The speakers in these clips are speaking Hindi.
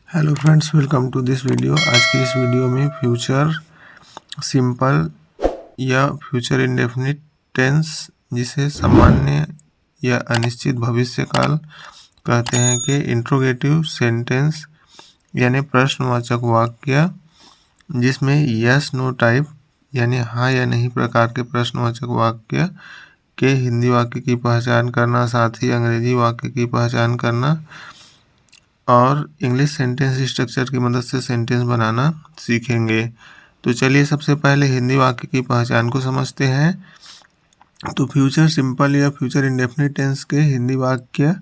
Hello friends, welcome to this video. आज की इस वीडियो में फ्यूचर सिंपल या फ्यूचर इंडेफिनिट टेंस, जिसे सामान्य या अनिश्चित भविष्य काल कहते हैं, कि इंट्रोगेटिव सेंटेंस यानी प्रश्नवाचक वाक्य जिसमें यस नो टाइप यानी हाँ या नहीं प्रकार के प्रश्नवाचक वाक्य के हिंदी वाक्य की पहचान करना, साथ ही अंग्रेजी वाक्य की पहचान करना और इंग्लिश सेंटेंस स्ट्रक्चर की मदद से सेंटेंस बनाना सीखेंगे। तो चलिए सबसे पहले हिंदी वाक्य की पहचान को समझते हैं। तो फ्यूचर सिंपल या फ्यूचर इंडेफिनिट टेंस के हिंदी वाक्य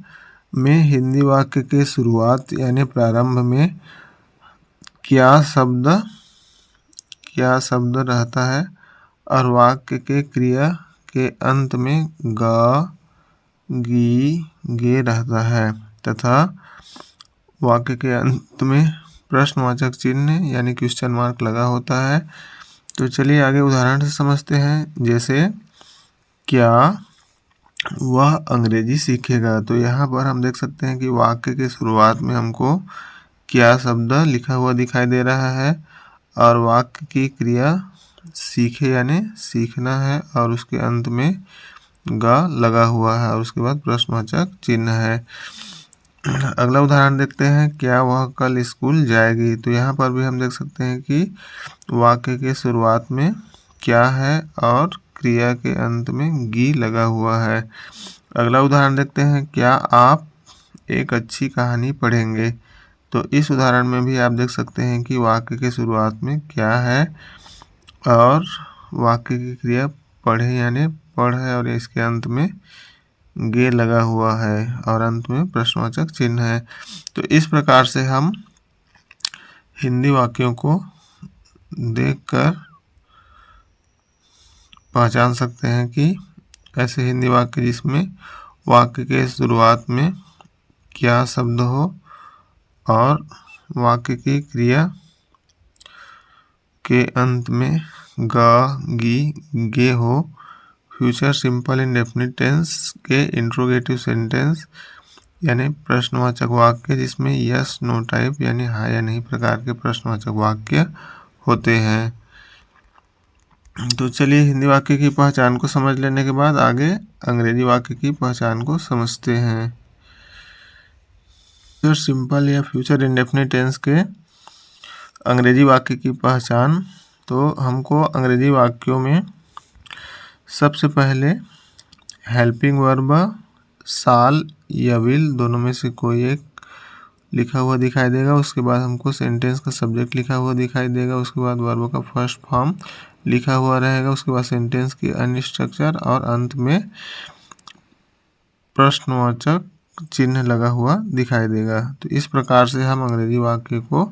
में हिंदी वाक्य के शुरुआत यानी प्रारंभ में क्या शब्द रहता है और वाक्य के क्रिया के अंत में ग, गी, गे रहता है तथा वाक्य के अंत में प्रश्नवाचक चिन्ह यानी क्वेश्चन मार्क लगा होता है। तो चलिए आगे उदाहरण से समझते हैं। जैसे क्या वह अंग्रेजी सीखेगा, तो यहाँ पर हम देख सकते हैं कि वाक्य के शुरुआत में हमको क्या शब्द लिखा हुआ दिखाई दे रहा है और वाक्य की क्रिया सीखे यानी सीखना है और उसके अंत में ग लगा हुआ है और उसके बाद प्रश्नवाचक चिन्ह है। अगला उदाहरण देखते हैं। क्या वह कल स्कूल जाएगी, तो यहाँ पर भी हम देख सकते हैं कि वाक्य के शुरुआत में क्या है और क्रिया के अंत में गी लगा हुआ है। अगला उदाहरण देखते हैं। क्या आप एक अच्छी कहानी पढ़ेंगे, तो इस उदाहरण में भी आप देख सकते हैं कि वाक्य के शुरुआत में क्या है और वाक्य की क्रिया पढ़े यानी पढ़ है और इसके अंत में गे लगा हुआ है और अंत में प्रश्नवाचक चिन्ह है। तो इस प्रकार से हम हिंदी वाक्यों को देखकर पहचान सकते हैं कि ऐसे हिंदी वाक्य जिसमें वाक्य के शुरुआत में क्या शब्द हो और वाक्य की क्रिया के अंत में ग, गी, गे हो। फ्यूचर सिंपल इंडेफिनिट टेंस के इंट्रोगेटिव सेंटेंस यानी प्रश्नवाचक वाक्य जिसमें यस नो टाइप यानी हाँ या नहीं प्रकार के प्रश्नवाचक वाक्य होते हैं। तो चलिए हिंदी वाक्य की पहचान को समझ लेने के बाद आगे अंग्रेजी वाक्य की पहचान को समझते हैं। फ्यूचर सिंपल या फ्यूचर इंडेफिनिट टेंस के अंग्रेजी वाक्य की पहचान, तो हमको अंग्रेजी वाक्यों में सबसे पहले हेल्पिंग वर्ब शाल या विल दोनों में से कोई एक लिखा हुआ दिखाई देगा। उसके बाद हमको सेंटेंस का सब्जेक्ट लिखा हुआ दिखाई देगा। उसके बाद वर्ब का फर्स्ट फॉर्म लिखा हुआ रहेगा। उसके बाद सेंटेंस की अन्य स्ट्रक्चर और अंत में प्रश्नवाचक चिन्ह लगा हुआ दिखाई देगा। तो इस प्रकार से हम अंग्रेजी वाक्य को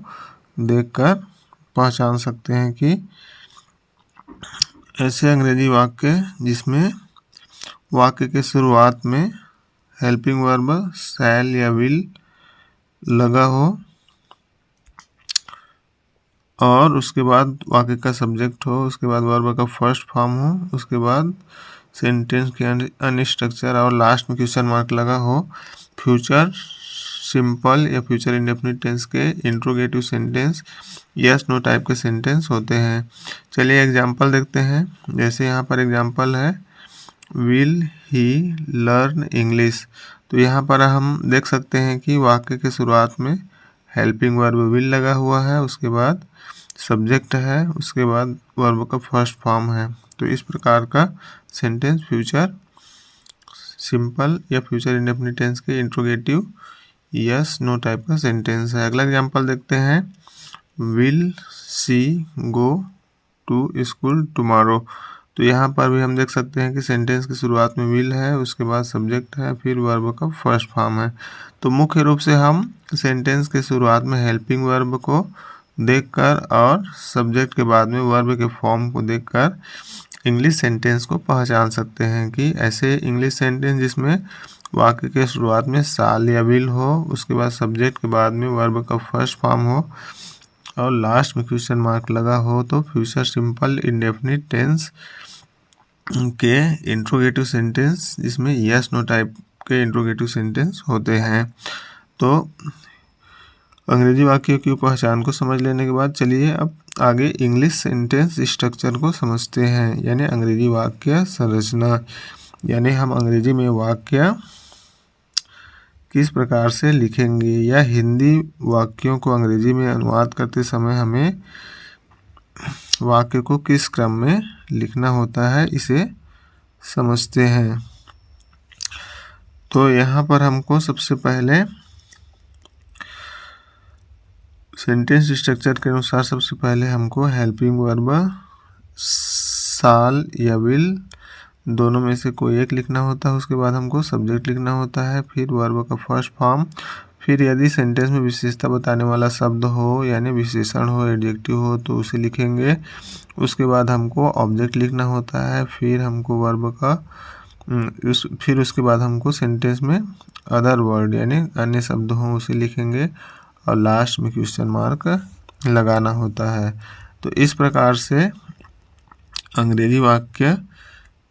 देखकर पहचान सकते हैं कि ऐसे अंग्रेजी वाक्य जिसमें वाक्य के शुरुआत में हेल्पिंग वर्ब शैल या विल लगा हो और उसके बाद वाक्य का सब्जेक्ट हो, उसके बाद वर्ब का फर्स्ट फॉर्म हो, उसके बाद सेंटेंस के अन्य स्ट्रक्चर और लास्ट में क्वेश्चन मार्क लगा हो। फ्यूचर सिंपल या फ्यूचर इंडेफिनिट टेंस के interrogative sentence yes no type के सेंटेंस होते हैं। चलिए एग्जांपल देखते हैं। जैसे यहाँ पर एग्जांपल है विल ही लर्न इंग्लिश, तो यहाँ पर हम देख सकते हैं कि वाक्य के शुरुआत में हेल्पिंग वर्ब विल लगा हुआ है, उसके बाद सब्जेक्ट है, उसके बाद वर्ब का फर्स्ट फॉर्म है। तो इस प्रकार का सेंटेंस फ्यूचर सिंपल या फ्यूचर इंडेफिनिट टेंस के इंट्रोगेटिव यस नो टाइप का सेंटेंस है। अगला एग्जांपल देखते हैं। Will she go to school tomorrow, तो यहाँ पर भी हम देख सकते हैं कि सेंटेंस की शुरुआत में विल है, उसके बाद सब्जेक्ट है, फिर वर्ब का फर्स्ट फॉर्म है। तो मुख्य रूप से हम सेंटेंस के शुरुआत में हेल्पिंग वर्ब को देखकर और सब्जेक्ट के बाद में वर्ब के फॉर्म को देखकर इंग्लिश सेंटेंस को पहचान सकते हैं कि ऐसे इंग्लिश सेंटेंस जिसमें वाक्य के शुरुआत में शाल या विल हो, उसके बाद सब्जेक्ट के बाद में वर्ब का फर्स्ट फॉर्म हो और लास्ट में क्वेश्चन मार्क लगा हो, तो फ्यूचर सिंपल इंडेफिनिट टेंस के इंट्रोगेटिव सेंटेंस जिसमें यस नो टाइप के इंट्रोगेटिव सेंटेंस होते हैं। तो अंग्रेजी वाक्यों की पहचान को समझ लेने के बाद चलिए अब आगे इंग्लिश सेंटेंस स्ट्रक्चर को समझते हैं, यानी अंग्रेजी वाक्य संरचना। यानी हम अंग्रेजी में वाक्य किस प्रकार से लिखेंगे या हिंदी वाक्यों को अंग्रेजी में अनुवाद करते समय हमें वाक्य को किस क्रम में लिखना होता है, इसे समझते हैं। तो यहाँ पर हमको सबसे पहले सेंटेंस स्ट्रक्चर के अनुसार सबसे पहले हमको हेल्पिंग वर्ब शाल या विल दोनों में से कोई एक लिखना होता है। उसके बाद हमको सब्जेक्ट लिखना होता है, फिर वर्ब का फर्स्ट फॉर्म, फिर यदि सेंटेंस में विशेषता बताने वाला शब्द हो यानी विशेषण हो, एडजेक्टिव हो तो उसे लिखेंगे। उसके बाद हमको ऑब्जेक्ट लिखना होता है, फिर हमको वर्ब का फिर उसके बाद हमको सेंटेंस में अदर वर्ड यानी अन्य शब्द हों उसे लिखेंगे और लास्ट में क्वेश्चन मार्क लगाना होता है। तो इस प्रकार से अंग्रेजी वाक्य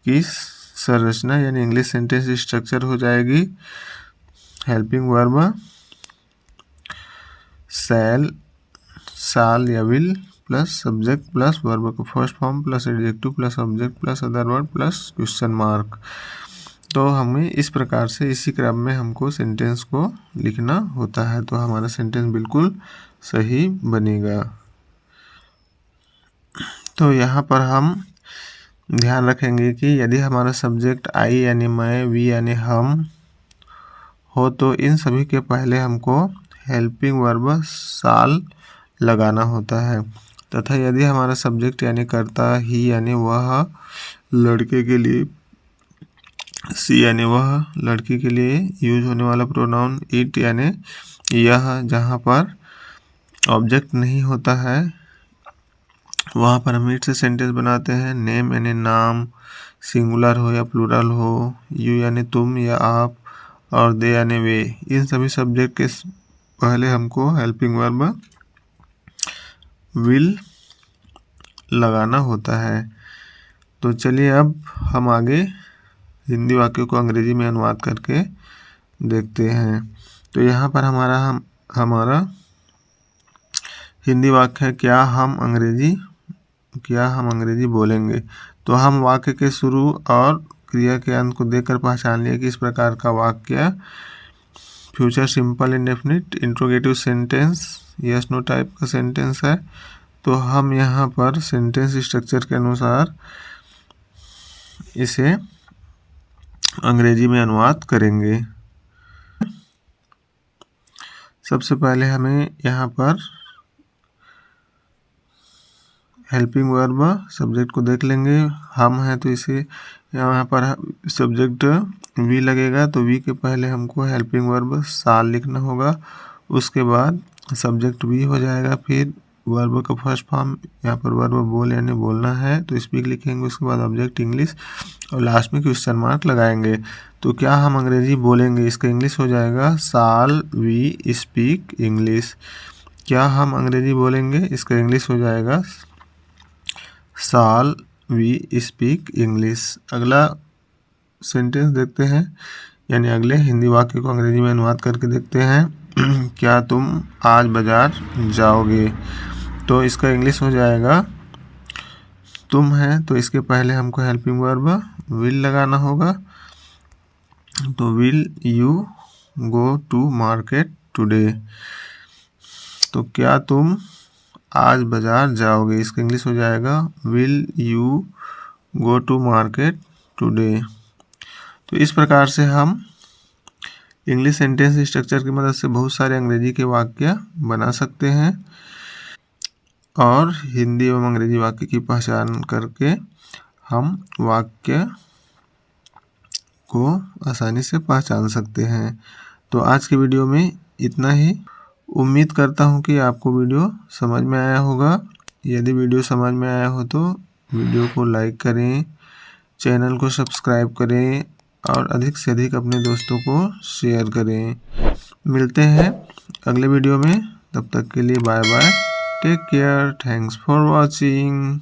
की संरचना यानी इंग्लिश सेंटेंस स्ट्रक्चर हो जाएगी। हेल्पिंग वर्ब शाल या will plus subject plus verb का first form plus adjective plus object plus other word plus question mark. तो हमें इस प्रकार से इसी क्रम में हमको सेंटेंस को लिखना होता है, तो हमारा सेंटेंस बिल्कुल सही बनेगा। तो यहाँ पर हम ध्यान रखेंगे कि यदि हमारा सब्जेक्ट आई यानी मैं, वी यानी हम हो तो इन सभी के पहले हमको हेल्पिंग वर्ब शाल लगाना होता है, तथा यदि हमारा सब्जेक्ट यानी कर्ता, ही यानी वह, लड़के के लिए सी यानी वह, लड़की के लिए यूज होने वाला प्रोनाउन इट यानी यह, जहाँ पर ऑब्जेक्ट नहीं होता है वहाँ पर हम इट से सेंटेंस बनाते हैं। नेम यानी नाम, सिंगुलर हो या प्लूरल हो, यू यानी तुम या आप, और दे यानी वे, इन सभी सब्जेक्ट के पहले हमको हेल्पिंग वर्ब विल लगाना होता है। तो चलिए अब हम आगे हिंदी वाक्यों को अंग्रेजी में अनुवाद करके देखते हैं। तो यहाँ पर हमारा हिंदी वाक्य है, क्या हम अंग्रेजी बोलेंगे। तो हम वाक्य के शुरू और क्रिया के अंत को देखकर पहचान लिए कि इस प्रकार का वाक्य future simple indefinite interrogative sentence yes no type का सेंटेंस है। तो हम यहाँ पर सेंटेंस स्ट्रक्चर के अनुसार इसे अंग्रेजी में अनुवाद करेंगे। सबसे पहले हमें यहाँ पर हेल्पिंग वर्ब सब्जेक्ट को देख लेंगे। हम हैं तो इसे यहाँ पर सब्जेक्ट वी लगेगा, तो वी के पहले हमको हेल्पिंग वर्ब शाल लिखना होगा। उसके बाद सब्जेक्ट वी हो जाएगा, फिर वर्ब का फर्स्ट फॉर्म, यहाँ पर वर्ब बोल यानी बोलना है तो स्पीक लिखेंगे। उसके बाद ऑब्जेक्ट इंग्लिश और लास्ट में क्वेश्चन मार्क लगाएंगे। तो क्या हम अंग्रेजी बोलेंगे, इसका इंग्लिश हो जाएगा शाल वी स्पीक इंग्लिश। क्या हम अंग्रेजी बोलेंगे, इसका इंग्लिश हो जाएगा शाल वी स्पीक इंग्लिश। अगला सेंटेंस देखते हैं, यानी अगले हिंदी वाक्य को अंग्रेजी में अनुवाद करके देखते हैं। क्या तुम आज बाजार जाओगे। तो इसका इंग्लिश हो जाएगा तुम है तो इसके पहले हमको हेल्पिंग वर्ब विल लगाना होगा। तो will you go to market today. तो क्या तुम आज बाजार जाओगे, इसका इंग्लिश हो जाएगा will you go to market today. तो इस प्रकार से हम इंग्लिश सेंटेंस स्ट्रक्चर की मदद से बहुत सारे अंग्रेजी के वाक्य बना सकते हैं और हिंदी एवं अंग्रेजी वाक्य की पहचान करके हम वाक्य को आसानी से पहचान सकते हैं। तो आज की वीडियो में इतना ही। उम्मीद करता हूँ कि आपको वीडियो समझ में आया होगा। यदि वीडियो समझ में आया हो तो वीडियो को लाइक करें, चैनल को सब्सक्राइब करें और अधिक से अधिक अपने दोस्तों को शेयर करें। मिलते हैं अगले वीडियो में, तब तक के लिए bye bye, take care, thanks for watching.